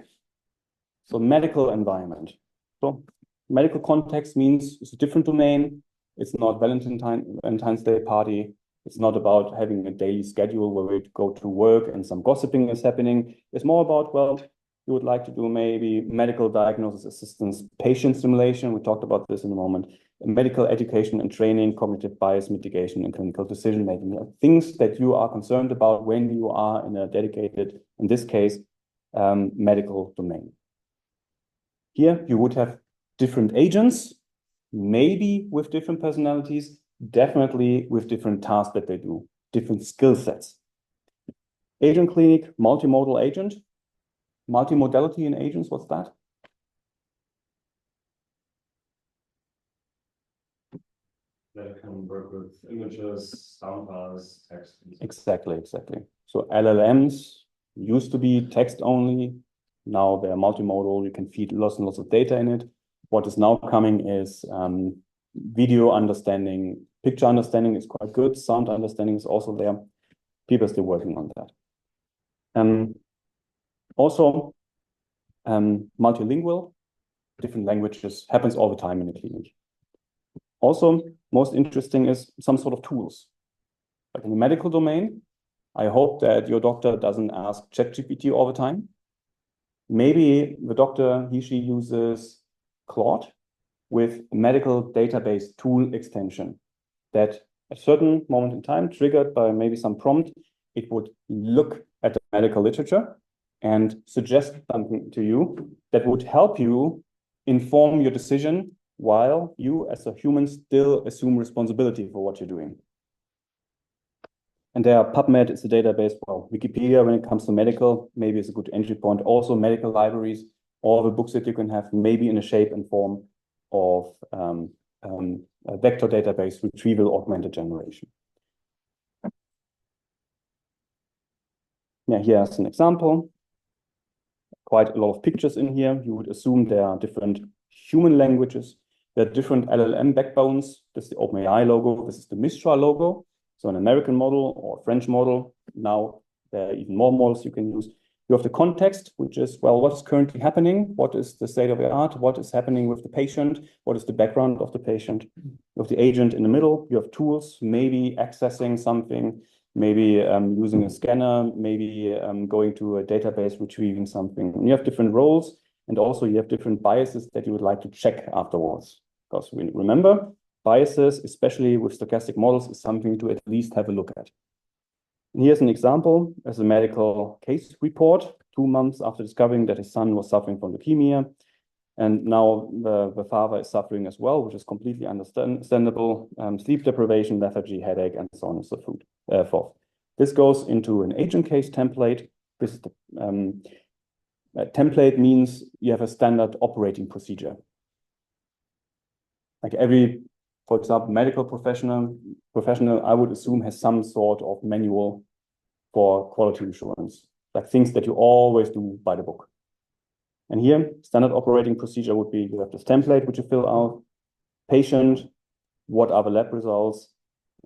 So medical environment. So medical context means it's a different domain. It's not Valentine's Day party. It's not about having a daily schedule where we go to work and some gossiping is happening. It's more about, well, you would like to do maybe medical diagnosis assistance, patient simulation. We talked about this in a moment. Medical education and training, cognitive bias mitigation, and clinical decision making. Things that you are concerned about when you are in a dedicated, in this case, medical domain. Here you would have different agents, maybe with different personalities, definitely with different tasks that they do, different skill sets. Agent clinic, multimodal agent. Multimodality in agents, what's that? That can work with images, sound bars, text. Exactly. So LLMs used to be text only. Now they're multimodal. You can feed lots and lots of data in it. What is now coming is video understanding, picture understanding is quite good. Sound understanding is also there. People are still working on that. Also, multilingual, different languages, happens all the time in the clinic. Also, most interesting is some sort of tools. Like in the medical domain, I hope that your doctor doesn't ask ChatGPT all the time. Maybe the doctor, she uses Claude with a medical database tool extension that at a certain moment in time, triggered by maybe some prompt, it would look at the medical literature and suggest something to you that would help you inform your decision while you as a human still assume responsibility for what you're doing. And there are PubMed, it's a database, well, Wikipedia when it comes to medical, maybe it's a good entry point. Also medical libraries, all the books that you can have, maybe in a shape and form of a vector database, retrieval augmented generation. Yeah, here's an example. Quite a lot of pictures in here. You would assume there are different human languages. There are different LLM backbones. This is the OpenAI logo. This is the Mistral logo. So an American model or a French model. Now there are even more models you can use. You have the context, which is, well, what is currently happening? What is the state of the art? What is happening with the patient? What is the background of the patient? You have the agent in the middle. You have tools, maybe accessing something, maybe using a scanner, maybe going to a database, retrieving something. And you have different roles, and also you have different biases that you would like to check afterwards. Because remember, biases, especially with stochastic models, is something to at least have a look at. Here's an example as a medical case report, 2 months after discovering that his son was suffering from leukemia. And now the father is suffering as well, which is completely understandable. Sleep deprivation, lethargy, headache, and so on and so forth. This goes into an agent case template. This is A template means you have a standard operating procedure. Like every, for example, medical professional, I would assume has some sort of manual for quality assurance, like things that you always do by the book. And here, standard operating procedure would be, you have this template which you fill out, patient, what are the lab results,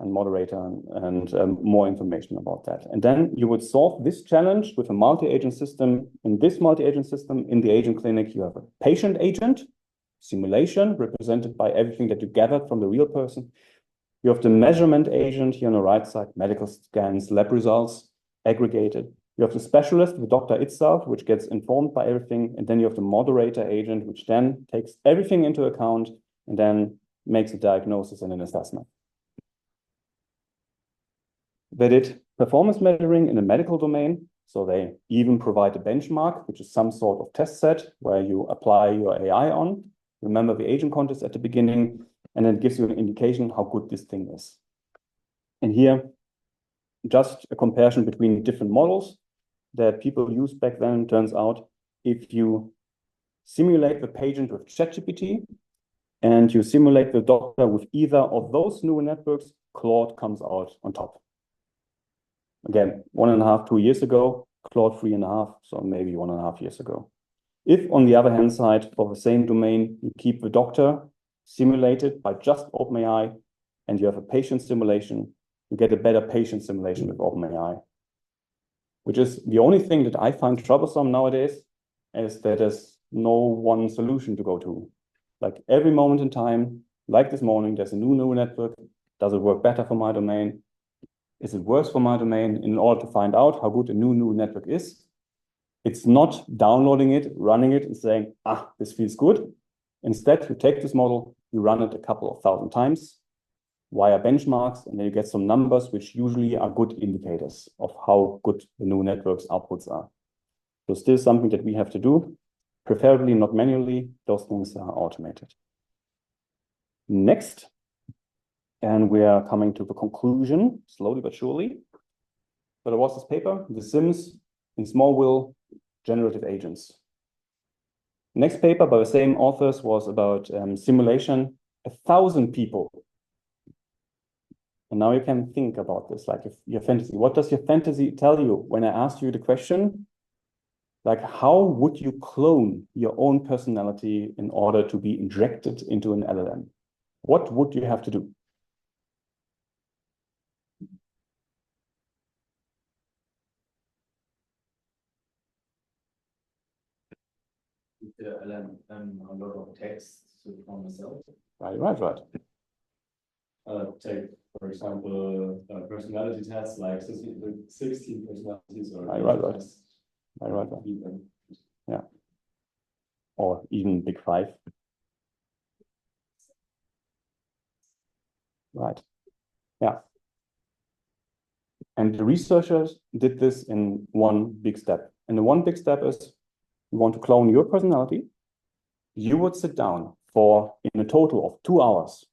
and moderator, and more information about that. And then you would solve this challenge with a multi-agent system. In this multi-agent system, in the agent clinic, you have a patient agent, simulation represented by everything that you gathered from the real person. You have the measurement agent here on the right side, medical scans, lab results, aggregated. You have the specialist, the doctor itself, which gets informed by everything. And then you have the moderator agent, which then takes everything into account and then makes a diagnosis and an assessment. They did performance measuring in the medical domain. So they even provide a benchmark, which is some sort of test set where you apply your AI on. Remember the agent contest at the beginning, and then it gives you an indication how good this thing is. And here, just a comparison between different models that people used back then. Turns out if you simulate the patient with ChatGPT and you simulate the doctor with either of those neural networks, Claude comes out on top. Again, 1.5, 2 years ago, Claude 3.5, so maybe 1.5 years ago. If, on the other hand side, for the same domain, you keep the doctor simulated by just OpenAI and you have a patient simulation, you get a better patient simulation with OpenAI. Which is the only thing that I find troublesome nowadays, is that there's no one solution to go to. Like every moment in time, like this morning, there's a new neural network. Does it work better for my domain? Is it worse for my domain? In order to find out how good a new neural network is, it's not downloading it, running it, and saying, ah, this feels good. Instead, you take this model, you run it a couple of thousand times via benchmarks, and then you get some numbers which usually are good indicators of how good the neural network's outputs are. So still something that we have to do, preferably not manually. Those things are automated. Next, and we are coming to the conclusion, slowly but surely. So there was this paper, The Sims in Smallville, Generative Agents. Next paper by the same authors was about simulation, 1,000 people. And now you can think about this, like if your fantasy, what does your fantasy tell you when I asked you the question? Like, how would you clone your own personality in order to be injected into an LLM? What would you have to do? The LLM a lot of text from myself. Right. Take, for example, personality tests like 16 personalities or Right. Yeah. Or even Big Five. Right. Yeah. And the researchers did this in one big step. And the one big step is you want to clone your personality. You would sit down for, in a total of 2 hours.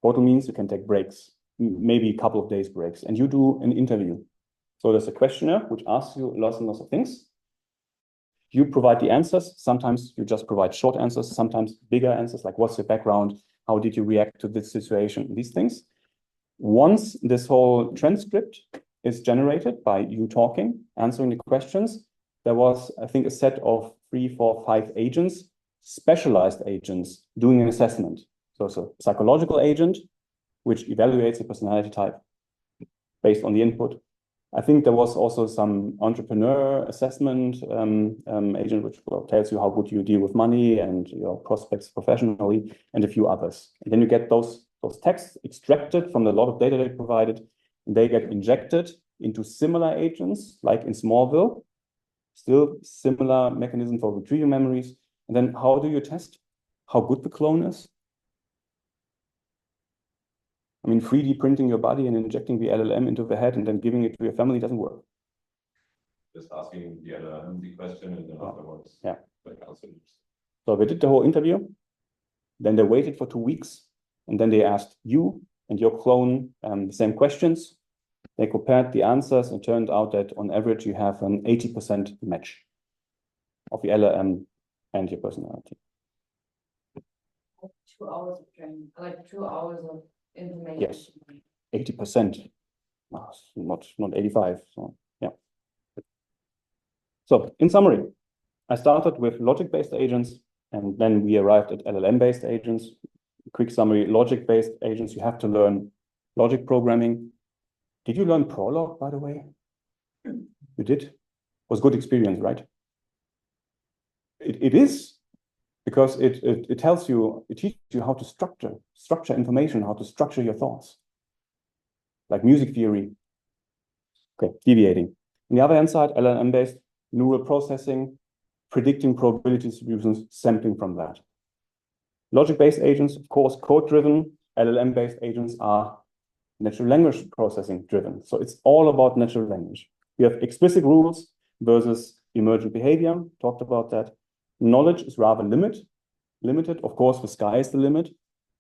Total means you can take breaks, maybe a couple of days breaks, and you do an interview. So there's a questionnaire which asks you lots and lots of things. You provide the answers. Sometimes you just provide short answers, sometimes bigger answers, like what's your background? How did you react to this situation? These things. Once this whole transcript is generated by you talking, answering the questions, there was, I think, a set of 3, 4, 5 agents, specialized agents, doing an assessment. So it's a psychological agent, which evaluates a personality type based on the input. I think there was also some entrepreneur assessment agent, which tells you how good you deal with money and your prospects professionally, and a few others. And then you get those texts extracted from the lot of data they provided, and they get injected into similar agents, like in Smallville, still similar mechanism for retrieving memories. And then how do you test how good the clone is? I mean, 3D printing your body and injecting the LLM into the head and then giving it to your family doesn't work. Just asking the LLM the question and then afterwards. Yeah. Like answers. So they did the whole interview. Then they waited for 2 weeks. And then they asked you and your clone the same questions. They compared the answers and it turned out that on average you have an 80% match. of the LLM and your personality. 2 hours of training, like 2 hours of information. Yes, 80%, not 85. So yeah. So in summary, I started with logic-based agents, and then we arrived at LLM-based agents. Quick summary: logic-based agents, you have to learn logic programming. Did you learn Prolog, by the way? You did? It was good experience, right? It is, because it tells you, it teaches you how to structure information, how to structure your thoughts, like music theory. Okay, deviating. On the other hand side, LLM-based neural processing, predicting probability distributions, sampling from that. Logic-based agents, of course, code-driven. LLM-based agents are natural language processing driven. So it's all about natural language. We have explicit rules versus emergent behavior. Talked about that. Knowledge is rather limited. Of course, the sky is the limit,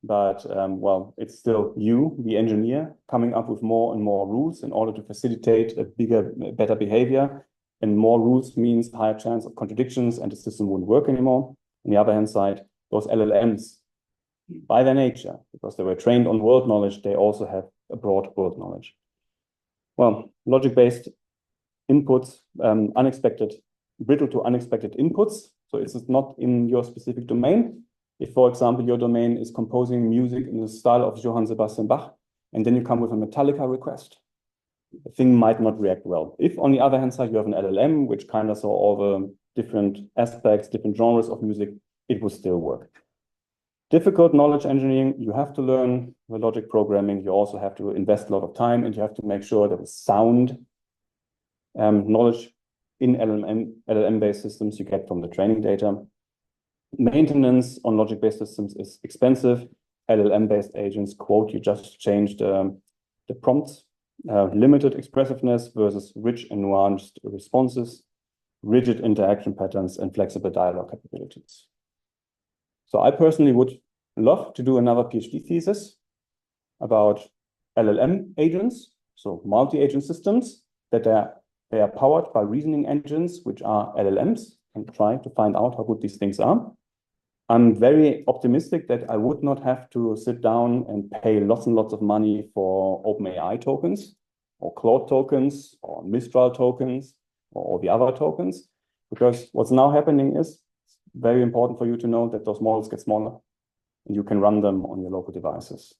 but well, it's still you, the engineer, coming up with more and more rules in order to facilitate a better behavior. And more rules means higher chance of contradictions, and the system won't work anymore. On the other hand side, those LLMs, by their nature, because they were trained on world knowledge, they also have a broad world knowledge. Well, logic-based inputs, brittle to unexpected inputs. So it's not in your specific domain. If, for example, your domain is composing music in the style of Johann Sebastian Bach, and then you come with a Metallica request, the thing might not react well. If, on the other hand side, you have an LLM, which kind of saw all the different aspects, different genres of music, it will still work. Difficult knowledge engineering, you have to learn the logic programming. You also have to invest a lot of time, and you have to make sure that it's sound knowledge in LLM-based systems you get from the training data. Maintenance on logic-based systems is expensive. LLM-based agents, quote, you just changed the prompts. Limited expressiveness versus rich and nuanced responses, rigid interaction patterns, and flexible dialogue capabilities. So I personally would love to do another PhD thesis about LLM agents, so multi-agent systems that they are powered by reasoning engines, which are LLMs, and try to find out how good these things are. I'm very optimistic that I would not have to sit down and pay lots and lots of money for OpenAI tokens, or Claude tokens, or Mistral tokens, or all the other tokens, because what's now happening is very important for you to know that those models get smaller, and you can run them on your local devices.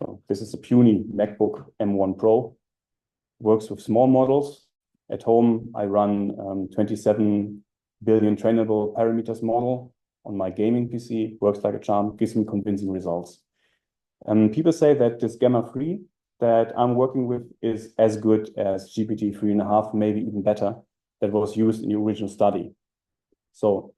So this is a puny MacBook M1 Pro, works with small models. At home, I run 27 billion trainable parameters model on my gaming PC, works like a charm, gives me convincing results. People say that this Gamma 3 that I'm working with is as good as GPT 3.5, maybe even better, that was used in the original study. So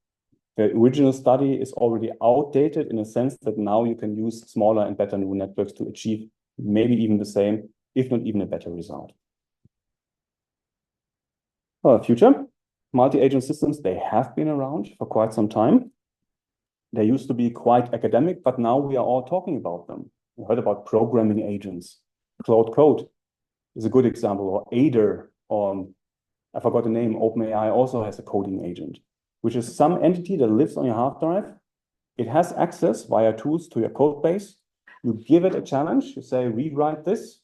the original study is already outdated in a sense that now you can use smaller and better neural networks to achieve maybe even the same, if not even a better result. Future, multi-agent systems, they have been around for quite some time. They used to be quite academic, but now we are all talking about them. We heard about programming agents. Claude Code is a good example, or Aider, or I forgot the name. OpenAI also has a coding agent, which is some entity that lives on your hard drive. It has access via tools to your code base. You give it a challenge. You say, rewrite this,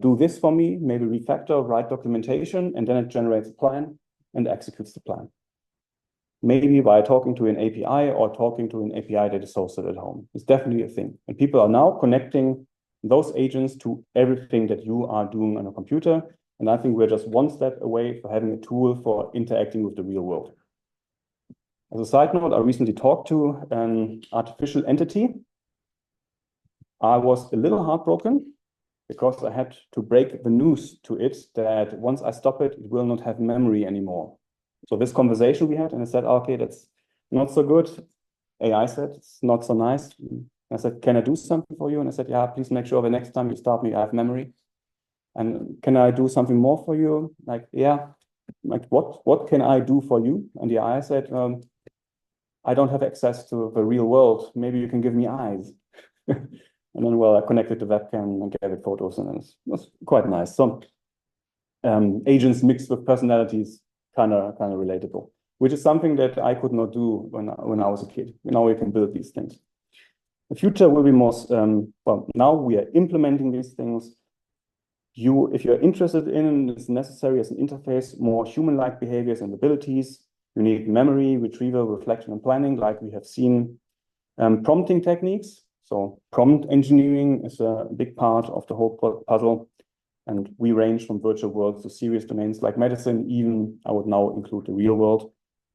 do this for me, maybe refactor, write documentation, and then it generates a plan and executes the plan. Maybe by talking to an API or talking to an API that is hosted at home. It's definitely a thing. And people are now connecting those agents to everything that you are doing on a computer. And I think we're just one step away from having a tool for interacting with the real world. As a side note, I recently talked to an artificial entity. I was a little heartbroken because I had to break the news to it that once I stop it, it will not have memory anymore. So this conversation we had, and I said, okay, that's not so good. AI said, it's not so nice. I said, can I do something for you? And I said, yeah, please make sure the next time you start me, I have memory. And can I do something more for you? Like, yeah, like what can I do for you? And the AI said, I don't have access to the real world. Maybe you can give me eyes. And then, well, I connected the webcam and gave it photos, and it was quite nice. So agents mixed with personalities, kind of relatable. which is something that I could not do when I was a kid. Now we can build these things. The future will be more, well, now we are implementing these things. If you're interested in, it's necessary as an interface, more human-like behaviors and abilities. You need memory, retrieval, reflection, and planning, like we have seen. Prompting techniques. So prompt engineering is a big part of the whole puzzle. And we range from virtual worlds to serious domains like medicine. Even I would now include the real world.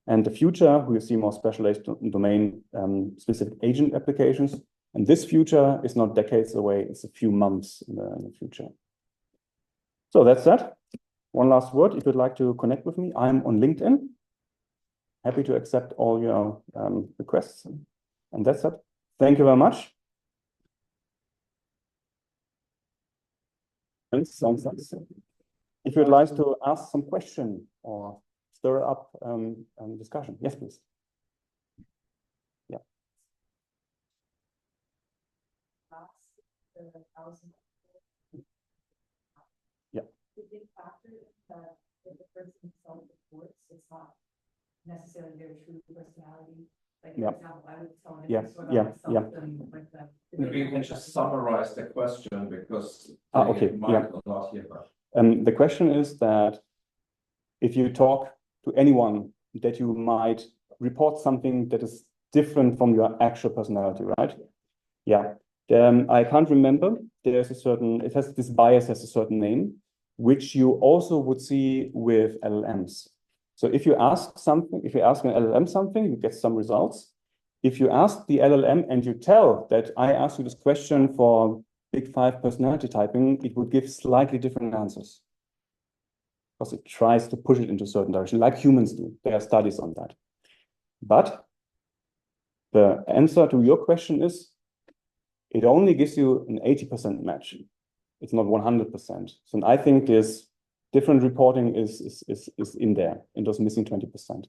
And the future, we'll see more specialized domain specific agent applications. And this future is not decades away, it's a few months in the future. So that's that. One last word, if you'd like to connect with me, I'm on LinkedIn. Happy to accept all your requests. And that's it. Thank you very much. If you'd like to ask some question or stir up discussion, yes, please. Yeah. Yeah. The big factor that if the person self reports, it's not necessarily their true personality. Like, for example, I would tell them Maybe you can just summarize the question because okay, might not hear that. The question is that if you talk to anyone, that you might report something that is different from your actual personality, right? Yeah. I can't remember. There's a certain, this bias has a certain name, which you also would see with LLMs. So if you ask something, if you ask an LLM something, you get some results. If you ask the LLM and you tell that I asked you this question for Big 5 personality typing, it would give slightly different answers. Because it tries to push it into a certain direction, like humans do. There are studies on that. But the answer to your question is, it only gives you an 80% match. It's not 100%. So I think this different reporting is in there, in those missing 20%.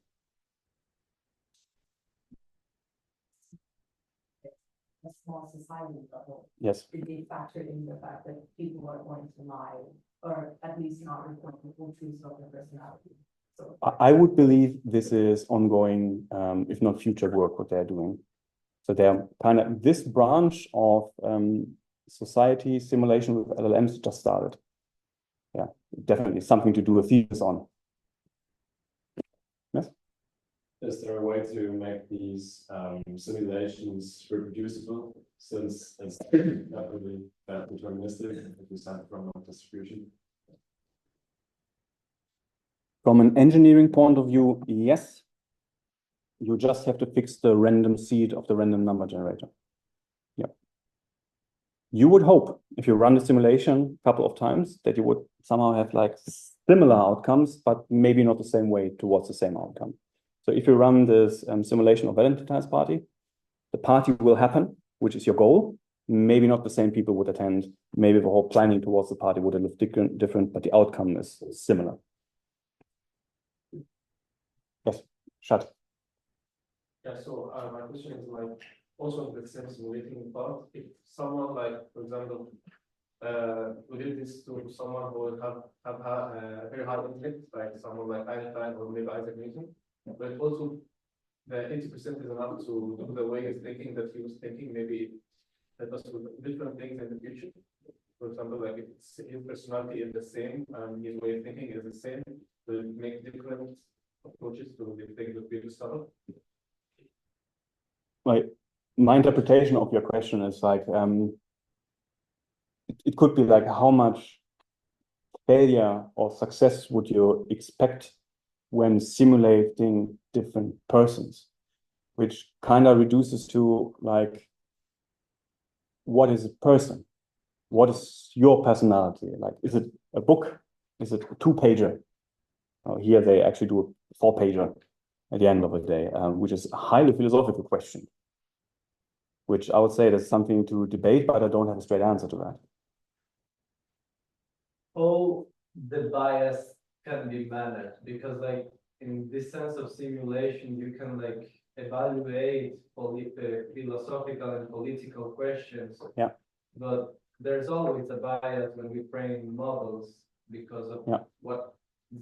A small society level. Yes. Did they factor in the fact that people are going to lie, or at least not report the full truth of their personality? So I would believe this is ongoing, if not future work, what they're doing. So they're kind of, this branch of society simulation with LLMs just started. Yeah, definitely something to do with these on. Yes? Is there a way to make these simulations reproducible, since it's not really that deterministic if you start from a distribution? From an engineering point of view, yes. You just have to fix the random seed of the random number generator. Yeah. You would hope, if you run the simulation a couple of times, that you would somehow have like similar outcomes, but maybe not the same way towards the same outcome. So if you run this simulation of Valentine's party, the party will happen, which is your goal. Maybe not the same people would attend. Maybe the whole planning towards the party would have looked different, but the outcome is similar. Yes, Shad. Yeah, so my question is like also the same simulating part. If someone like, for example, we did this to someone who would have a very high intellect, like someone like Einstein or maybe Isaac Newton, but also the 80% is enough to do the way he's thinking that he was thinking, maybe that us with different things in the future. For example, like if his personality is the same and his way of thinking is the same, to make different approaches to the things that we discovered. My interpretation of your question is like, it could be like how much failure or success would you expect when simulating different persons, which kind of reduces to like, what is a person? What is your personality? Like, is it a book? Is it a 2-pager? Here they actually do a 4-pager at the end of the day, which is a highly philosophical question, which I would say there's something to debate, but I don't have a straight answer to that. All the bias can be managed, because like in this sense of simulation, you can like evaluate philosophical and political questions. Yeah. But there's always a bias when we train models because of what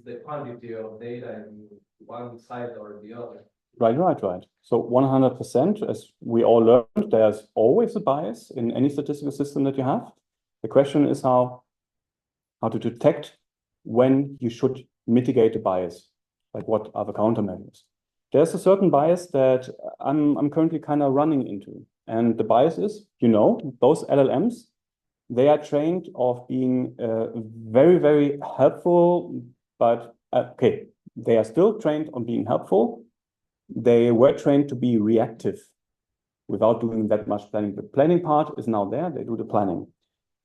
the quantity of data in one side or the other. Right. So 100%, as we all learned, there's always a bias in any statistical system that you have. The question is how to detect when you should mitigate the bias, like what are the countermeasures. There's a certain bias that I'm currently kind of running into. And the bias is, those LLMs, they are trained of being very, very helpful, but okay, they are still trained on being helpful. They were trained to be reactive without doing that much planning. The planning part is now there, they do the planning.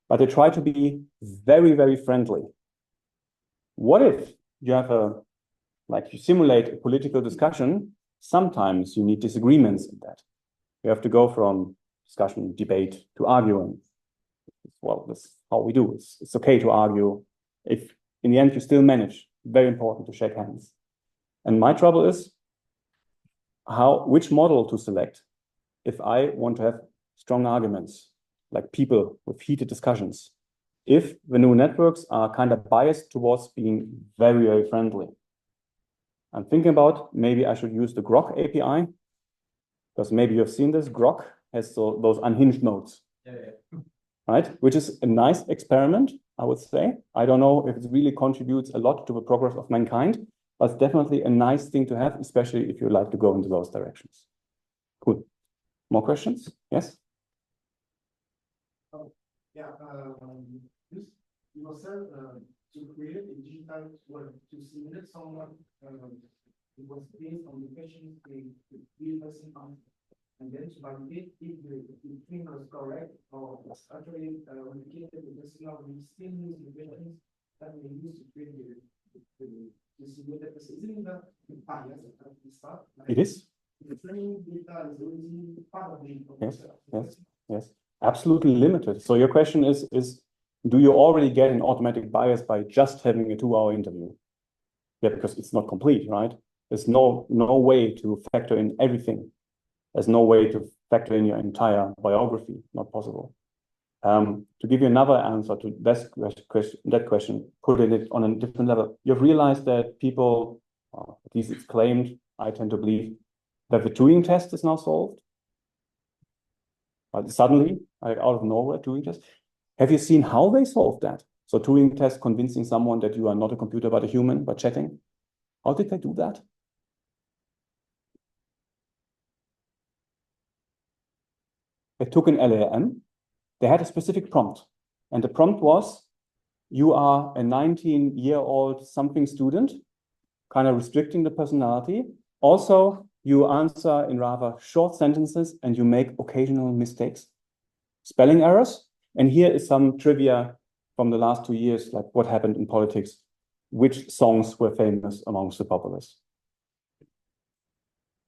But they try to be very, very friendly. What if you have you simulate a political discussion? Sometimes you need disagreements in that. You have to go from discussion, debate, to arguing. Well, that's how we do. It's okay to argue. If in the end you still manage, very important to shake hands. And my trouble is which model to select if I want to have strong arguments, like people with heated discussions, if the new networks are kind of biased towards being very, very friendly. I'm thinking about maybe I should use the Grok API, because maybe you've seen this. Grok has those unhinged modes, right? Which is a nice experiment, I would say. I don't know if it really contributes a lot to the progress of mankind, but it's definitely a nice thing to have, especially if you like to go into those directions. Cool. More questions? Yes? Yeah, you said to create a digital world, to simulate someone, it was based on the questions the real person answered. And then to validate if the thing was correct or was actually replicated the person, we still use the questions that we use to create the simulated person. Isn't that bias at the start? It is. The training data is only part of the Yes. Absolutely limited. So your question is do you already get an automatic bias by just having a 2-hour interview? Yeah, because it's not complete, right? There's no way to factor in everything. There's no way to factor in your entire biography. Not possible. To give you another answer to that question, putting it on a different level, you've realized that people, at least it's claimed, I tend to believe, that the Turing test is now solved. Suddenly, out of nowhere, Turing test. Have you seen how they solved that? So Turing test convincing someone that you are not a computer but a human by chatting. How did they do that? They took an LLM. They had a specific prompt. And the prompt was, you are a 19-year-old something student, kind of restricting the personality. Also, you answer in rather short sentences and you make occasional mistakes, spelling errors. And here is some trivia from the last 2 years, like what happened in politics, which songs were famous amongst the populace.